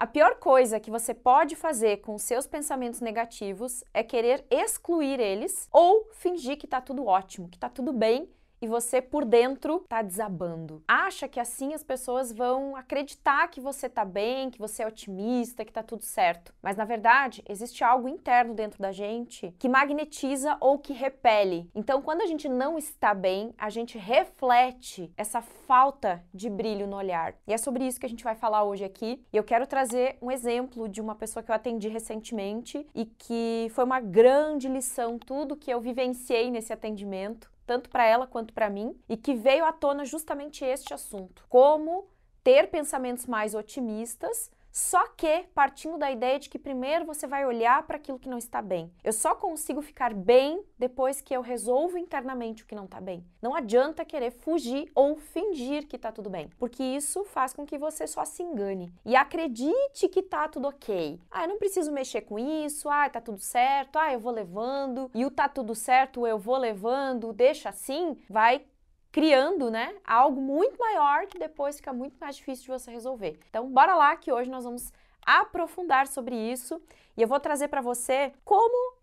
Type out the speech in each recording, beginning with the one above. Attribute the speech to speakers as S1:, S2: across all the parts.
S1: A pior coisa que você pode fazer com os seus pensamentos negativos é querer excluir eles ou fingir que tá tudo ótimo, que tá tudo bem e você por dentro tá desabando. Acha que assim as pessoas vão acreditar que você tá bem, que você é otimista, que tá tudo certo. Mas na verdade, existe algo interno dentro da gente que magnetiza ou que repele. Então, quando a gente não está bem, a gente reflete essa falta de brilho no olhar. E é sobre isso que a gente vai falar hoje aqui. E eu quero trazer um exemplo de uma pessoa que eu atendi recentemente e que foi uma grande lição tudo que eu vivenciei nesse atendimento, tanto para ela quanto para mim, e que veio à tona justamente este assunto. Como ter pensamentos mais otimistas, só que partindo da ideia de que primeiro você vai olhar para aquilo que não está bem. Eu só consigo ficar bem depois que eu resolvo internamente o que não está bem. Não adianta querer fugir ou fingir que está tudo bem, porque isso faz com que você só se engane e acredite que tá tudo ok. Eu não preciso mexer com isso, tá tudo certo, eu vou levando, e o tá tudo certo, eu vou levando, deixa assim, vai criando, né, algo muito maior que depois fica muito mais difícil de você resolver. Então, bora lá que hoje nós vamos aprofundar sobre isso e eu vou trazer para você como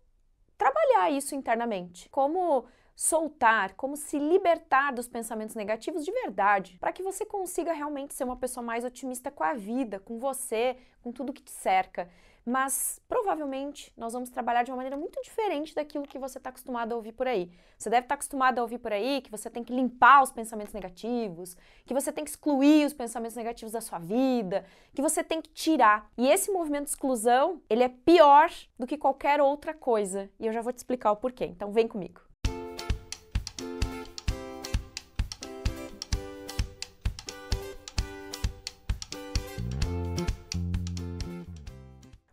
S1: trabalhar isso internamente, como soltar, como se libertar dos pensamentos negativos de verdade, para que você consiga realmente ser uma pessoa mais otimista com a vida, com você, com tudo que te cerca. Mas provavelmente nós vamos trabalhar de uma maneira muito diferente daquilo que você está acostumado a ouvir por aí. Você deve estar acostumado a ouvir por aí que você tem que limpar os pensamentos negativos, que você tem que excluir os pensamentos negativos da sua vida, que você tem que tirar. E esse movimento de exclusão, ele é pior do que qualquer outra coisa. E eu já vou te explicar o porquê. Então vem comigo.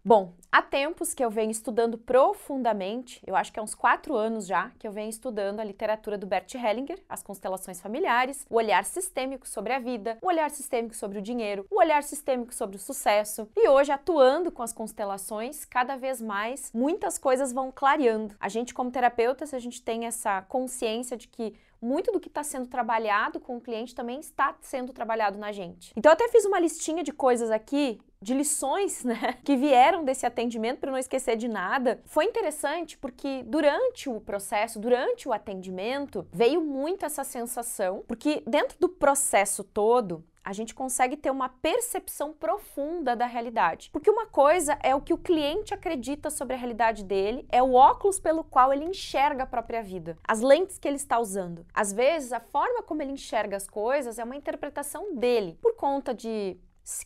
S1: Bom, há tempos que eu venho estudando profundamente, eu acho que há uns 4 anos já, que eu venho estudando a literatura do Bert Hellinger, as constelações familiares, o olhar sistêmico sobre a vida, o olhar sistêmico sobre o dinheiro, o olhar sistêmico sobre o sucesso. E hoje, atuando com as constelações, cada vez mais, muitas coisas vão clareando. A gente, como terapeutas, a gente tem essa consciência de que muito do que está sendo trabalhado com o cliente também está sendo trabalhado na gente. Então, eu até fiz uma listinha de coisas aqui, de lições, né, que vieram desse atendimento para não esquecer de nada. Foi interessante porque durante o processo, durante o atendimento, veio muito essa sensação, porque dentro do processo todo, a gente consegue ter uma percepção profunda da realidade. Porque uma coisa é o que o cliente acredita sobre a realidade dele, é o óculos pelo qual ele enxerga a própria vida, as lentes que ele está usando. Às vezes, a forma como ele enxerga as coisas é uma interpretação dele, por conta de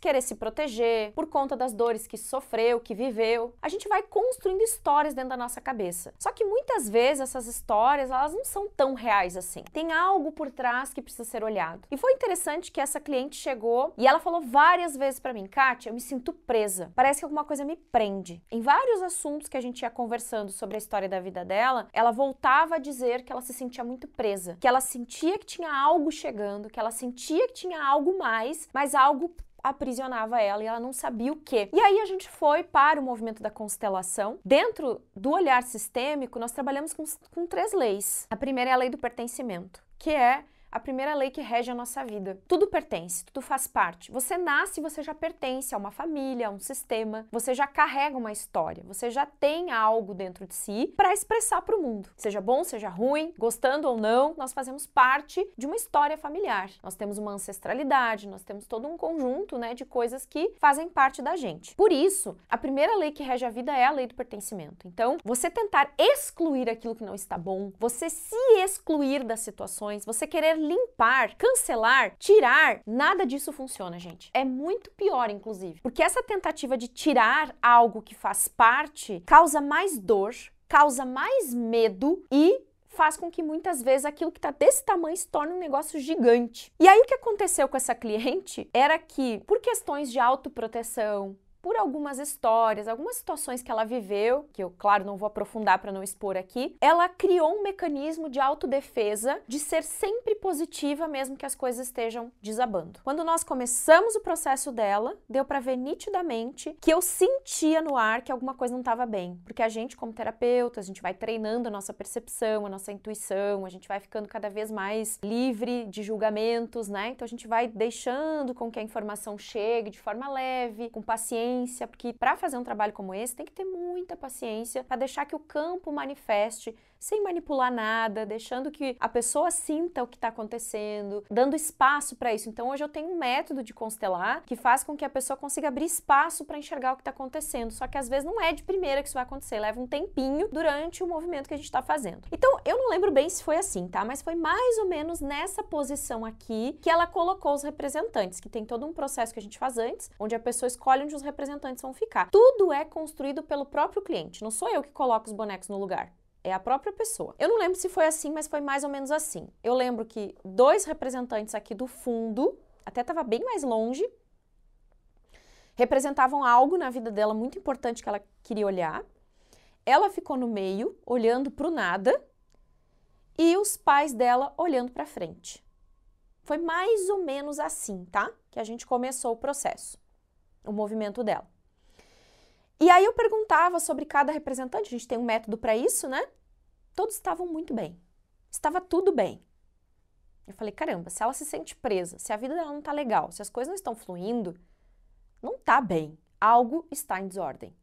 S1: querer se proteger, por conta das dores que sofreu, que viveu. A gente vai construindo histórias dentro da nossa cabeça. Só que muitas vezes essas histórias, elas não são tão reais assim. Tem algo por trás que precisa ser olhado. E foi interessante que essa cliente chegou e ela falou várias vezes pra mim: Kátia, eu me sinto presa. Parece que alguma coisa me prende. Em vários assuntos que a gente ia conversando sobre a história da vida dela, ela voltava a dizer que ela se sentia muito presa, que ela sentia que tinha algo chegando, que ela sentia que tinha algo mais, mas algo aprisionava ela e ela não sabia o quê. E aí a gente foi para o movimento da constelação. Dentro do olhar sistêmico, nós trabalhamos com 3 leis. A primeira é a lei do pertencimento, que é a primeira lei que rege a nossa vida. Tudo pertence, tudo faz parte. Você nasce e você já pertence a uma família, a um sistema, você já carrega uma história, você já tem algo dentro de si para expressar para o mundo. Seja bom, seja ruim, gostando ou não, nós fazemos parte de uma história familiar. Nós temos uma ancestralidade, nós temos todo um conjunto, né, de coisas que fazem parte da gente. Por isso, a primeira lei que rege a vida é a lei do pertencimento. Então, você tentar excluir aquilo que não está bom, você se excluir das situações, você querer limpar, cancelar, tirar, nada disso funciona, gente. É muito pior, inclusive, porque essa tentativa de tirar algo que faz parte causa mais dor, causa mais medo e faz com que muitas vezes aquilo que está desse tamanho se torne um negócio gigante. E aí o que aconteceu com essa cliente era que, por questões de autoproteção, por algumas histórias, algumas situações que ela viveu, que eu, claro, não vou aprofundar para não expor aqui, ela criou um mecanismo de autodefesa de ser sempre positiva mesmo que as coisas estejam desabando. Quando nós começamos o processo dela, deu para ver nitidamente que eu sentia no ar que alguma coisa não estava bem, porque a gente, como terapeuta, a gente vai treinando a nossa percepção, a nossa intuição, a gente vai ficando cada vez mais livre de julgamentos, né? Então a gente vai deixando com que a informação chegue de forma leve, com paciência, paciência, porque para fazer um trabalho como esse tem que ter muita paciência para deixar que o campo manifeste sem manipular nada, deixando que a pessoa sinta o que está acontecendo, dando espaço para isso. Então hoje eu tenho um método de constelar que faz com que a pessoa consiga abrir espaço para enxergar o que está acontecendo, só que às vezes não é de primeira que isso vai acontecer, leva um tempinho durante o movimento que a gente está fazendo. Então eu não lembro bem se foi assim, tá? Mas foi mais ou menos nessa posição aqui que ela colocou os representantes, que tem todo um processo que a gente faz antes, onde a pessoa escolhe onde os representantes vão ficar. Tudo é construído pelo próprio cliente, não sou eu que coloco os bonecos no lugar. É a própria pessoa. Eu não lembro se foi assim, mas foi mais ou menos assim. Eu lembro que 2 representantes aqui do fundo, até estava bem mais longe, representavam algo na vida dela muito importante que ela queria olhar. Ela ficou no meio, olhando para o nada, e os pais dela olhando para frente. Foi mais ou menos assim, tá? Que a gente começou o processo, o movimento dela. E aí eu perguntava sobre cada representante, a gente tem um método para isso, né? Todos estavam muito bem, estava tudo bem. Eu falei, caramba, se ela se sente presa, se a vida dela não tá legal, se as coisas não estão fluindo, não tá bem, algo está em desordem.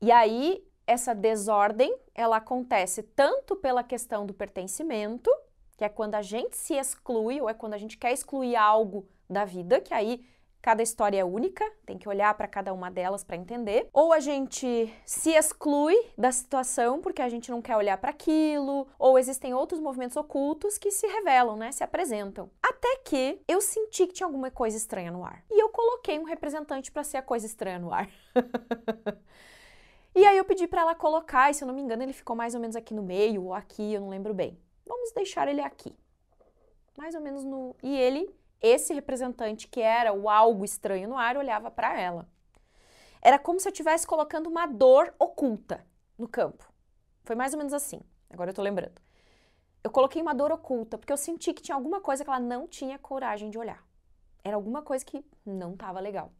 S1: E aí, essa desordem, ela acontece tanto pela questão do pertencimento, que é quando a gente se exclui, ou é quando a gente quer excluir algo da vida, que aí cada história é única, tem que olhar para cada uma delas para entender. Ou a gente se exclui da situação porque a gente não quer olhar para aquilo, ou existem outros movimentos ocultos que se revelam, né, se apresentam. Até que eu senti que tinha alguma coisa estranha no ar. E eu coloquei um representante para ser a coisa estranha no ar. E aí eu pedi para ela colocar, e se eu não me engano ele ficou mais ou menos aqui no meio, ou aqui, eu não lembro bem. Vamos deixar ele aqui. Mais ou menos no... E ele... Esse representante, que era o algo estranho no ar, olhava para ela. Era como se eu estivesse colocando uma dor oculta no campo. Foi mais ou menos assim. Agora eu tô lembrando. Eu coloquei uma dor oculta, porque eu senti que tinha alguma coisa que ela não tinha coragem de olhar. Era alguma coisa que não estava legal.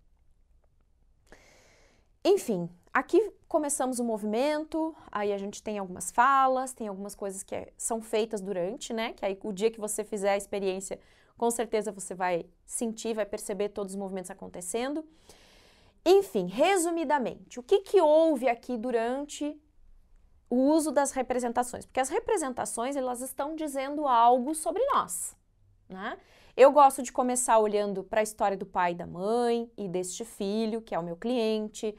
S1: Enfim, aqui começamos o movimento, aí a gente tem algumas falas, tem algumas coisas que são feitas durante, né? Que aí o dia que você fizer a experiência, com certeza você vai sentir, vai perceber todos os movimentos acontecendo. Enfim, resumidamente, o que houve aqui durante o uso das representações? Porque as representações, elas estão dizendo algo sobre nós, né? Eu gosto de começar olhando para a história do pai e da mãe e deste filho, que é o meu cliente,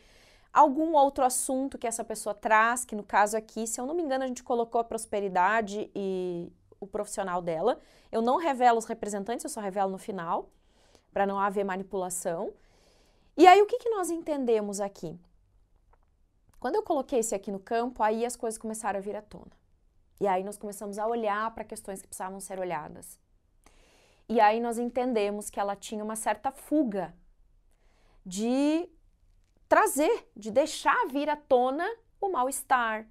S1: algum outro assunto que essa pessoa traz, que no caso aqui, se eu não me engano, a gente colocou a prosperidade e o profissional dela. Eu não revelo os representantes, eu só revelo no final, para não haver manipulação. E aí, o que nós entendemos aqui? Quando eu coloquei esse aqui no campo, aí as coisas começaram a vir à tona. E aí nós começamos a olhar para questões que precisavam ser olhadas. E aí nós entendemos que ela tinha uma certa fuga de trazer, de deixar vir à tona o mal-estar,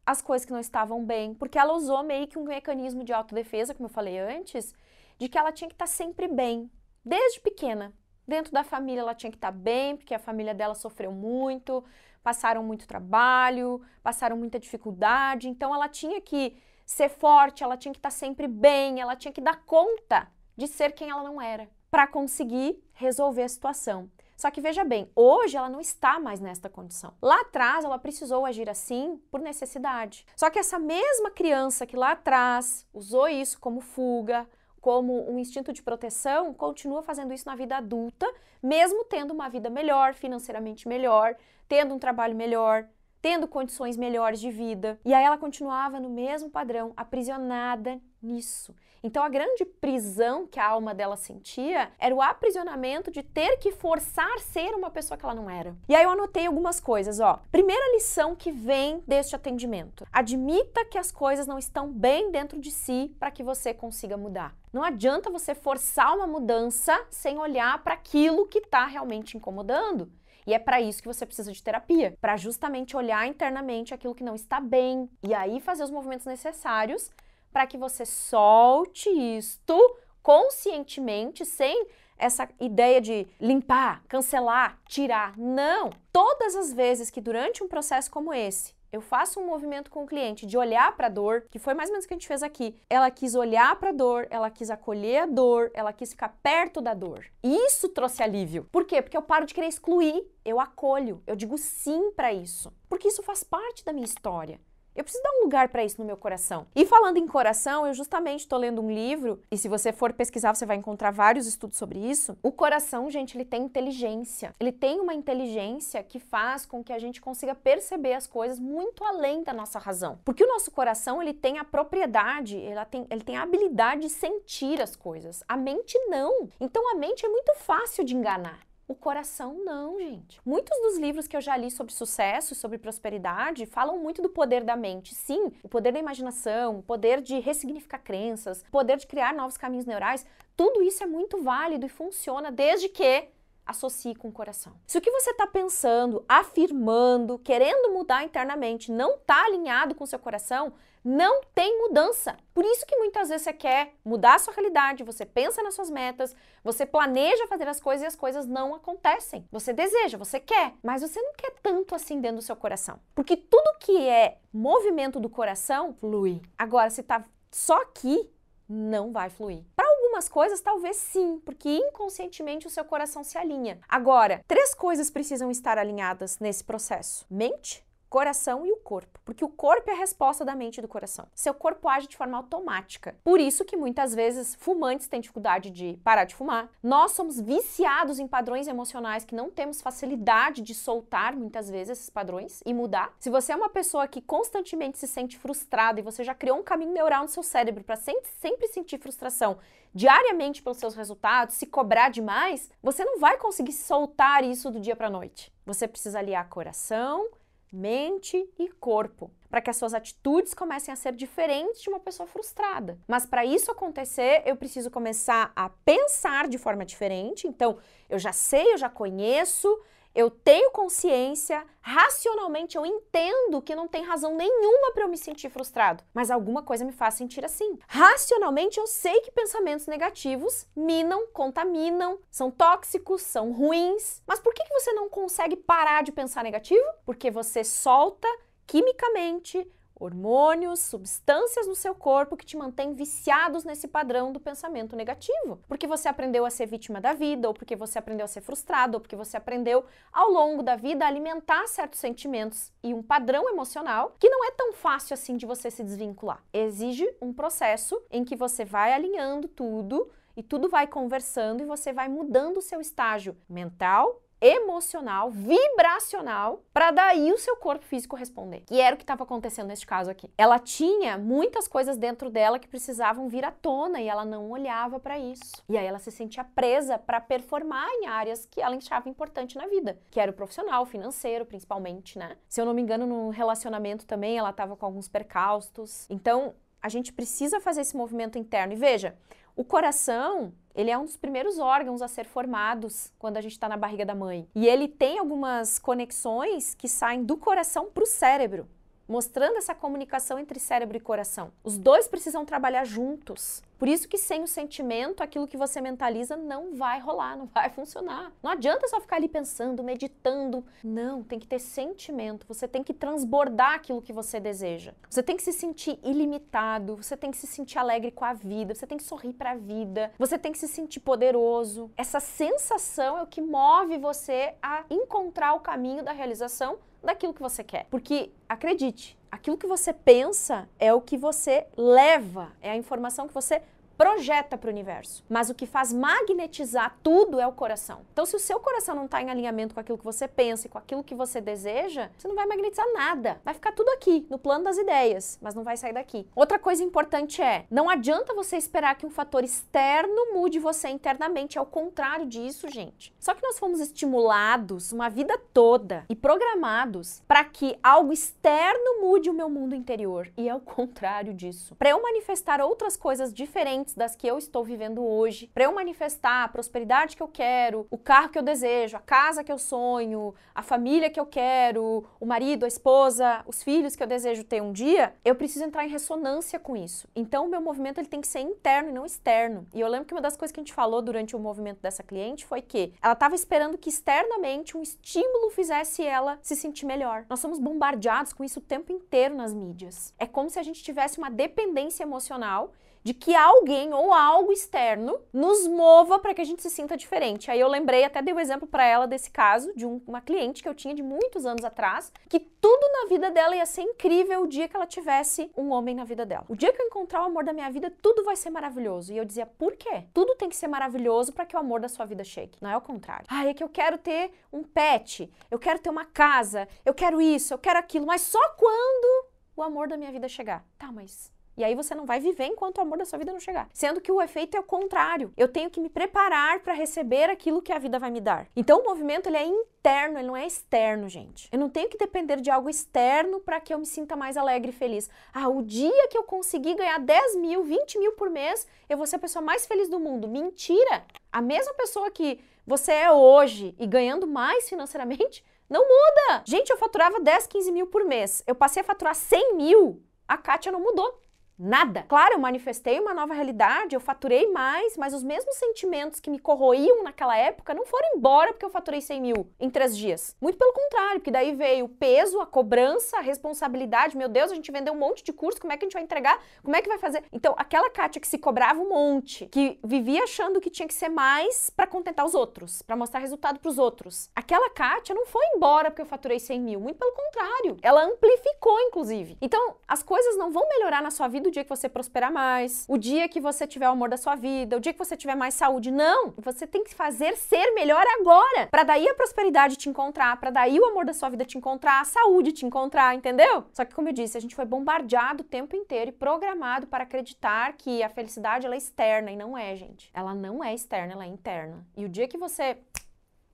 S1: as coisas que não estavam bem, porque ela usou meio que um mecanismo de autodefesa, como eu falei antes, de que ela tinha que estar sempre bem, desde pequena. Dentro da família ela tinha que estar bem, porque a família dela sofreu muito, passaram muito trabalho, passaram muita dificuldade, então ela tinha que ser forte, ela tinha que estar sempre bem, ela tinha que dar conta de ser quem ela não era, para conseguir resolver a situação. Só que veja bem, hoje ela não está mais nesta condição. Lá atrás ela precisou agir assim por necessidade. Só que essa mesma criança que lá atrás usou isso como fuga, como um instinto de proteção, continua fazendo isso na vida adulta, mesmo tendo uma vida melhor, financeiramente melhor, tendo um trabalho melhor, tendo condições melhores de vida. E aí ela continuava no mesmo padrão, aprisionada nisso. Então a grande prisão que a alma dela sentia era o aprisionamento de ter que forçar ser uma pessoa que ela não era. E aí eu anotei algumas coisas, ó. Primeira lição que vem deste atendimento: admita que as coisas não estão bem dentro de si para que você consiga mudar. Não adianta você forçar uma mudança sem olhar para aquilo que está realmente incomodando. E é para isso que você precisa de terapia, para justamente olhar internamente aquilo que não está bem e aí fazer os movimentos necessários para que você solte isto conscientemente, sem essa ideia de limpar, cancelar, tirar. Não! Todas as vezes que durante um processo como esse eu faço um movimento com o cliente de olhar para a dor, que foi mais ou menos o que a gente fez aqui. Ela quis olhar para a dor, ela quis acolher a dor, ela quis ficar perto da dor. E isso trouxe alívio. Por quê? Porque eu paro de querer excluir, eu acolho, eu digo sim para isso. Porque isso faz parte da minha história. Eu preciso dar um lugar para isso no meu coração. E falando em coração, eu justamente estou lendo um livro, e se você for pesquisar, você vai encontrar vários estudos sobre isso. O coração, gente, ele tem inteligência. Ele tem uma inteligência que faz com que a gente consiga perceber as coisas muito além da nossa razão. Porque o nosso coração, ele tem a propriedade, ele tem a habilidade de sentir as coisas. A mente não. Então a mente é muito fácil de enganar. O coração não, gente. Muitos dos livros que eu já li sobre sucesso e sobre prosperidade falam muito do poder da mente. Sim, o poder da imaginação, o poder de ressignificar crenças, o poder de criar novos caminhos neurais. Tudo isso é muito válido e funciona desde que associe com o coração. Se o que você está pensando, afirmando, querendo mudar internamente não está alinhado com o seu coração, não tem mudança. Por isso que muitas vezes você quer mudar a sua realidade, você pensa nas suas metas, você planeja fazer as coisas e as coisas não acontecem. Você deseja, você quer, mas você não quer tanto assim dentro do seu coração. Porque tudo que é movimento do coração flui. Agora, se está só aqui, não vai fluir. Para algumas coisas, talvez sim, porque inconscientemente o seu coração se alinha. Agora, 3 coisas precisam estar alinhadas nesse processo: mente, coração e o corpo, porque o corpo é a resposta da mente e do coração. Seu corpo age de forma automática. Por isso que muitas vezes fumantes têm dificuldade de parar de fumar. Nós somos viciados em padrões emocionais que não temos facilidade de soltar muitas vezes esses padrões e mudar. Se você é uma pessoa que constantemente se sente frustrada e você já criou um caminho neural no seu cérebro para sempre sentir frustração diariamente pelos seus resultados, se cobrar demais, você não vai conseguir soltar isso do dia para a noite. Você precisa aliar coração, mente e corpo, para que as suas atitudes comecem a ser diferentes de uma pessoa frustrada. Mas para isso acontecer, eu preciso começar a pensar de forma diferente. Então, eu já sei, eu já conheço, eu tenho consciência, racionalmente eu entendo que não tem razão nenhuma para eu me sentir frustrado, mas alguma coisa me faz sentir assim. Racionalmente eu sei que pensamentos negativos minam, contaminam, são tóxicos, são ruins. Mas por que você não consegue parar de pensar negativo? Porque você solta quimicamente hormônios, substâncias no seu corpo que te mantêm viciados nesse padrão do pensamento negativo. Porque você aprendeu a ser vítima da vida, ou porque você aprendeu a ser frustrado, ou porque você aprendeu ao longo da vida a alimentar certos sentimentos e um padrão emocional que não é tão fácil assim de você se desvincular. Exige um processo em que você vai alinhando tudo e tudo vai conversando e você vai mudando o seu estágio mental, emocional, vibracional, para daí o seu corpo físico responder. Que era o que estava acontecendo neste caso aqui. Ela tinha muitas coisas dentro dela que precisavam vir à tona e ela não olhava para isso. E aí ela se sentia presa para performar em áreas que ela achava importante na vida, que era o profissional, o financeiro, principalmente, né? Se eu não me engano, no relacionamento também ela estava com alguns percalços. Então, a gente precisa fazer esse movimento interno. E veja, o coração, ele é um dos primeiros órgãos a ser formados quando a gente está na barriga da mãe. E ele tem algumas conexões que saem do coração para o cérebro, mostrando essa comunicação entre cérebro e coração. Os dois precisam trabalhar juntos. Por isso que sem o sentimento, aquilo que você mentaliza não vai rolar, não vai funcionar. Não adianta só ficar ali pensando, meditando. Não, tem que ter sentimento. Você tem que transbordar aquilo que você deseja. Você tem que se sentir ilimitado, você tem que se sentir alegre com a vida, você tem que sorrir para a vida, você tem que se sentir poderoso. Essa sensação é o que move você a encontrar o caminho da realização daquilo que você quer. Porque, acredite, aquilo que você pensa é o que você leva, é a informação que você projeta para o universo. Mas o que faz magnetizar tudo é o coração. Então, se o seu coração não está em alinhamento com aquilo que você pensa e com aquilo que você deseja, você não vai magnetizar nada. Vai ficar tudo aqui, no plano das ideias, mas não vai sair daqui. Outra coisa importante é, não adianta você esperar que um fator externo mude você internamente. É o contrário disso, gente. Só que nós fomos estimulados uma vida toda e programados para que algo externo mude o meu mundo interior. E é o contrário disso. Para eu manifestar outras coisas diferentes diferentes das que eu estou vivendo hoje, para eu manifestar a prosperidade que eu quero, o carro que eu desejo, a casa que eu sonho, a família que eu quero, o marido, a esposa, os filhos que eu desejo ter um dia, eu preciso entrar em ressonância com isso. Então, o meu movimento ele tem que ser interno e não externo. E eu lembro que uma das coisas que a gente falou durante o movimento dessa cliente foi que ela estava esperando que externamente um estímulo fizesse ela se sentir melhor. Nós somos bombardeados com isso o tempo inteiro nas mídias. É como se a gente tivesse uma dependência emocional de que alguém ou algo externo nos mova para que a gente se sinta diferente. Aí eu lembrei, até dei o exemplo para ela desse caso, de uma cliente que eu tinha de muitos anos atrás, que tudo na vida dela ia ser incrível o dia que ela tivesse um homem na vida dela. O dia que eu encontrar o amor da minha vida, tudo vai ser maravilhoso. E eu dizia, por quê? Tudo tem que ser maravilhoso para que o amor da sua vida chegue. Não é o contrário. Ah, é que eu quero ter um pet, eu quero ter uma casa, eu quero isso, eu quero aquilo, mas só quando o amor da minha vida chegar. Tá, mas... E aí você não vai viver enquanto o amor da sua vida não chegar. Sendo que o efeito é o contrário. Eu tenho que me preparar para receber aquilo que a vida vai me dar. Então o movimento ele é interno, ele não é externo, gente. Eu não tenho que depender de algo externo para que eu me sinta mais alegre e feliz. Ah, o dia que eu conseguir ganhar 10 mil, 20 mil por mês, eu vou ser a pessoa mais feliz do mundo. Mentira! A mesma pessoa que você é hoje e ganhando mais financeiramente, não muda! Gente, eu faturava 10, 15 mil por mês. Eu passei a faturar 100 mil, a Kátia não mudou. Nada. Claro, eu manifestei uma nova realidade, eu faturei mais, mas os mesmos sentimentos que me corroíam naquela época não foram embora porque eu faturei 100 mil em 3 dias. Muito pelo contrário, porque daí veio o peso, a cobrança, a responsabilidade. Meu Deus, a gente vendeu um monte de curso, como é que a gente vai entregar? Como é que vai fazer? Então, aquela Kátia que se cobrava um monte, que vivia achando que tinha que ser mais para contentar os outros, para mostrar resultado pros outros. Aquela Kátia não foi embora porque eu faturei 100 mil, muito pelo contrário. Ela amplificou, inclusive. Então, as coisas não vão melhorar na sua vida o dia que você prosperar mais, o dia que você tiver o amor da sua vida, o dia que você tiver mais saúde. Não! Você tem que fazer ser melhor agora, para daí a prosperidade te encontrar, para daí o amor da sua vida te encontrar, a saúde te encontrar, entendeu? Só que, como eu disse, a gente foi bombardeado o tempo inteiro e programado para acreditar que a felicidade ela é externa, e não é, gente. Ela não é externa, ela é interna. E o dia que você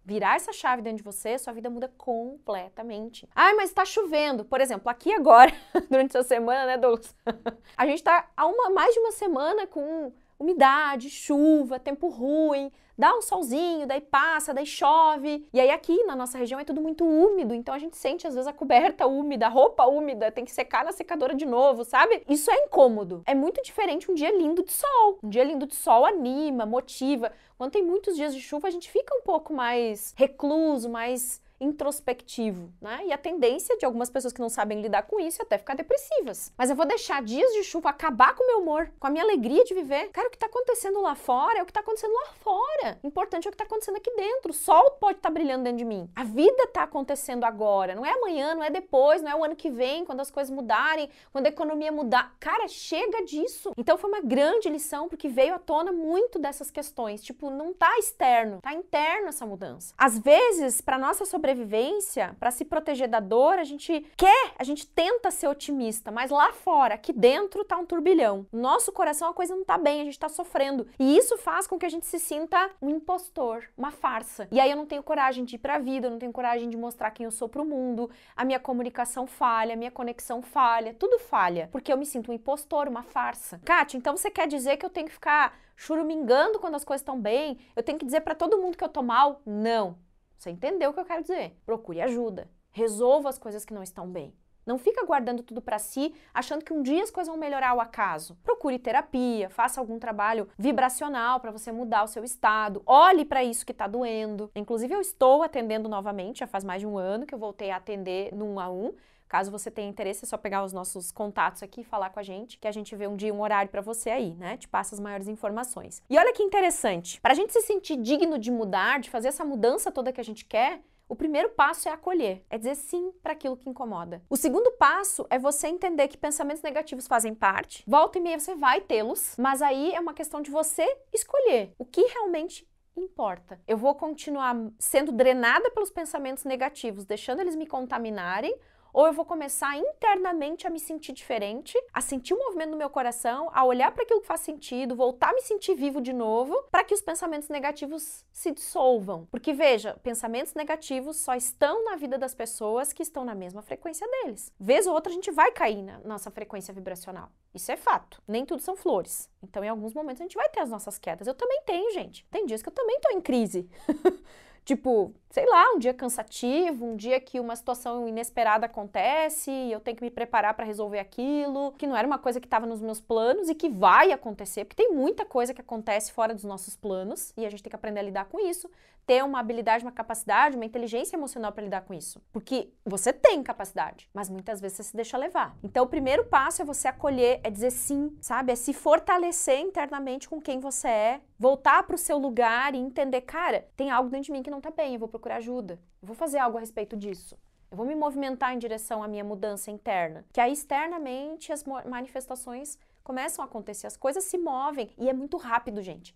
S1: virar essa chave dentro de você, sua vida muda completamente. Ai, mas tá chovendo. Por exemplo, aqui agora, durante essa semana, né, Douglas? A gente tá há mais de uma semana com umidade, chuva, tempo ruim, dá um solzinho, daí passa, daí chove. E aí aqui na nossa região é tudo muito úmido, então a gente sente às vezes a coberta úmida, a roupa úmida, tem que secar na secadora de novo, sabe? Isso é incômodo. É muito diferente um dia lindo de sol. Um dia lindo de sol anima, motiva. Quando tem muitos dias de chuva, a gente fica um pouco mais recluso, mais introspectivo, né? E a tendência de algumas pessoas que não sabem lidar com isso é até ficar depressivas. Mas eu vou deixar dias de chuva acabar com o meu humor, com a minha alegria de viver. Cara, o que tá acontecendo lá fora é o que tá acontecendo lá fora. O importante é o que tá acontecendo aqui dentro. O sol pode estar brilhando dentro de mim. A vida tá acontecendo agora. Não é amanhã, não é depois, não é o ano que vem, quando as coisas mudarem, quando a economia mudar. Cara, chega disso. Então foi uma grande lição, porque veio à tona muito dessas questões. Tipo, não tá externo, tá interno essa mudança. Às vezes, pra nossa sobrevivência, para se proteger da dor, a gente tenta ser otimista, mas lá fora, aqui dentro, tá um turbilhão. No nosso coração a coisa não tá bem, a gente tá sofrendo. E isso faz com que a gente se sinta um impostor, uma farsa. E aí eu não tenho coragem de ir pra vida, eu não tenho coragem de mostrar quem eu sou pro mundo, a minha comunicação falha, a minha conexão falha, tudo falha, porque eu me sinto um impostor, uma farsa. Kátia, então você quer dizer que eu tenho que ficar churumingando quando as coisas estão bem? Eu tenho que dizer pra todo mundo que eu tô mal? Não. Você entendeu o que eu quero dizer? Procure ajuda. Resolva as coisas que não estão bem. Não fica guardando tudo pra si, achando que um dia as coisas vão melhorar ao acaso. Procure terapia, faça algum trabalho vibracional para você mudar o seu estado. Olhe para isso que tá doendo. Inclusive, eu estou atendendo novamente, já faz mais de um ano que eu voltei a atender no 1 a 1. Caso você tenha interesse, é só pegar os nossos contatos aqui e falar com a gente, que a gente vê um dia, um horário pra você aí, né? Te passa as maiores informações. E olha que interessante, pra gente se sentir digno de mudar, de fazer essa mudança toda que a gente quer, o primeiro passo é acolher, é dizer sim para aquilo que incomoda. O segundo passo é você entender que pensamentos negativos fazem parte, volta e meia você vai tê-los, mas aí é uma questão de você escolher o que realmente importa. Eu vou continuar sendo drenada pelos pensamentos negativos, deixando eles me contaminarem, ou eu vou começar internamente a me sentir diferente, a sentir o movimento no meu coração, a olhar para aquilo que faz sentido, voltar a me sentir vivo de novo, para que os pensamentos negativos se dissolvam. Porque veja, pensamentos negativos só estão na vida das pessoas que estão na mesma frequência deles. Vez ou outra a gente vai cair na nossa frequência vibracional. Isso é fato. Nem tudo são flores. Então, em alguns momentos a gente vai ter as nossas quedas. Eu também tenho, gente. Tem dias que eu também tô em crise. Tipo, sei lá, um dia cansativo, um dia que uma situação inesperada acontece e eu tenho que me preparar para resolver aquilo, que não era uma coisa que estava nos meus planos e que vai acontecer, porque tem muita coisa que acontece fora dos nossos planos e a gente tem que aprender a lidar com isso, ter uma habilidade, uma capacidade, uma inteligência emocional para lidar com isso. Porque você tem capacidade, mas muitas vezes você se deixa levar. Então, o primeiro passo é você acolher, é dizer sim, sabe? É se fortalecer internamente com quem você é, voltar para o seu lugar e entender, cara, tem algo dentro de mim que não tá bem, eu vou procurar ajuda, eu vou fazer algo a respeito disso. Eu vou me movimentar em direção à minha mudança interna. Que aí, externamente, as manifestações começam a acontecer, as coisas se movem e é muito rápido, gente.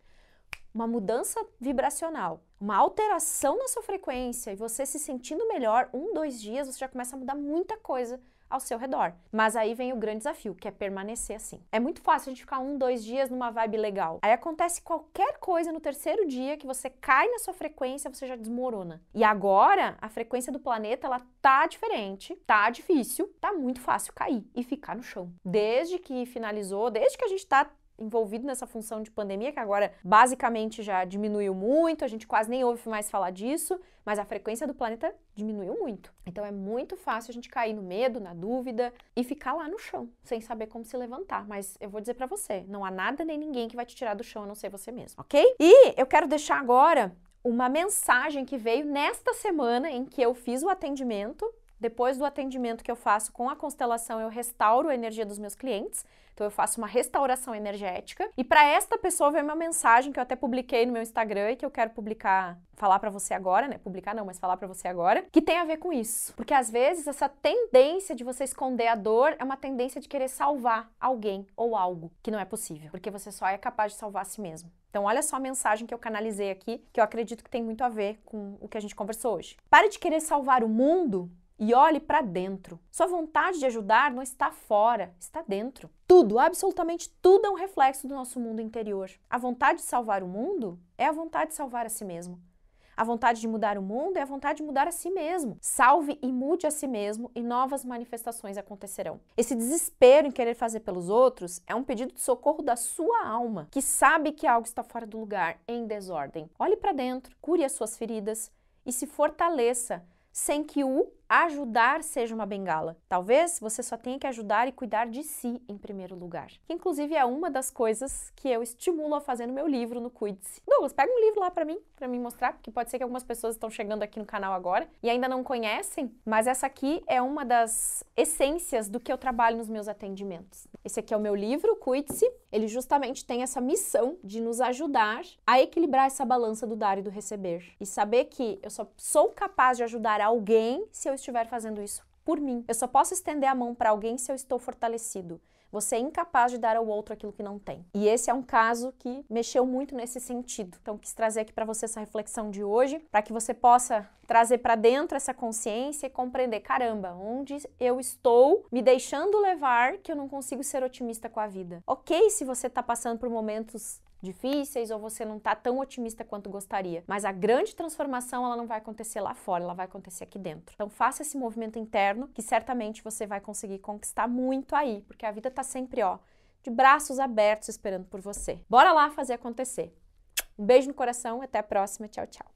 S1: Uma mudança vibracional, uma alteração na sua frequência e você se sentindo melhor, 1, 2 dias, você já começa a mudar muita coisa ao seu redor. Mas aí vem o grande desafio, que é permanecer assim. É muito fácil a gente ficar 1, 2 dias numa vibe legal. Aí acontece qualquer coisa no terceiro dia que você cai na sua frequência, você já desmorona. E agora, a frequência do planeta, ela tá diferente, tá difícil, tá muito fácil cair e ficar no chão. Desde que finalizou, desde que a gente tá envolvido nessa função de pandemia, que agora basicamente já diminuiu muito, a gente quase nem ouve mais falar disso, mas a frequência do planeta diminuiu muito. Então é muito fácil a gente cair no medo, na dúvida e ficar lá no chão, sem saber como se levantar. Mas eu vou dizer pra você, não há nada nem ninguém que vai te tirar do chão a não ser você mesmo, ok? E eu quero deixar agora uma mensagem que veio nesta semana em que eu fiz o atendimento. Depois do atendimento que eu faço com a constelação, eu restauro a energia dos meus clientes. Então eu faço uma restauração energética. E para esta pessoa veio uma mensagem que eu até publiquei no meu Instagram e que eu quero falar para você agora, né? Publicar não, mas falar para você agora, que tem a ver com isso. Porque às vezes essa tendência de você esconder a dor é uma tendência de querer salvar alguém ou algo, que não é possível, porque você só é capaz de salvar a si mesmo. Então olha só a mensagem que eu canalizei aqui, que eu acredito que tem muito a ver com o que a gente conversou hoje. Pare de querer salvar o mundo e olhe para dentro. Sua vontade de ajudar não está fora, está dentro. Tudo, absolutamente tudo é um reflexo do nosso mundo interior. A vontade de salvar o mundo é a vontade de salvar a si mesmo. A vontade de mudar o mundo é a vontade de mudar a si mesmo. Salve e mude a si mesmo e novas manifestações acontecerão. Esse desespero em querer fazer pelos outros é um pedido de socorro da sua alma, que sabe que algo está fora do lugar, em desordem. Olhe para dentro, cure as suas feridas e se fortaleça, sem que o ajudar seja uma bengala. Talvez você só tenha que ajudar e cuidar de si em primeiro lugar. Que inclusive é uma das coisas que eu estimulo a fazer no meu livro, no Cuide-se. Douglas, pega um livro lá pra mim mostrar, porque pode ser que algumas pessoas estão chegando aqui no canal agora e ainda não conhecem, mas essa aqui é uma das essências do que eu trabalho nos meus atendimentos. Esse aqui é o meu livro, Cuide-se. Ele justamente tem essa missão de nos ajudar a equilibrar essa balança do dar e do receber. E saber que eu só sou capaz de ajudar alguém se eu estiver fazendo isso por mim. Eu só posso estender a mão para alguém se eu estou fortalecido. Você é incapaz de dar ao outro aquilo que não tem. E esse é um caso que mexeu muito nesse sentido. Então, quis trazer aqui para você essa reflexão de hoje, para que você possa trazer para dentro essa consciência e compreender, caramba, onde eu estou me deixando levar que eu não consigo ser otimista com a vida. Ok, se você está passando por momentos difíceis ou você não está tão otimista quanto gostaria, mas a grande transformação ela não vai acontecer lá fora, ela vai acontecer aqui dentro. Então faça esse movimento interno que certamente você vai conseguir conquistar muito aí, porque a vida está sempre, ó, de braços abertos esperando por você. Bora lá fazer acontecer. Um beijo no coração, até a próxima, tchau, tchau.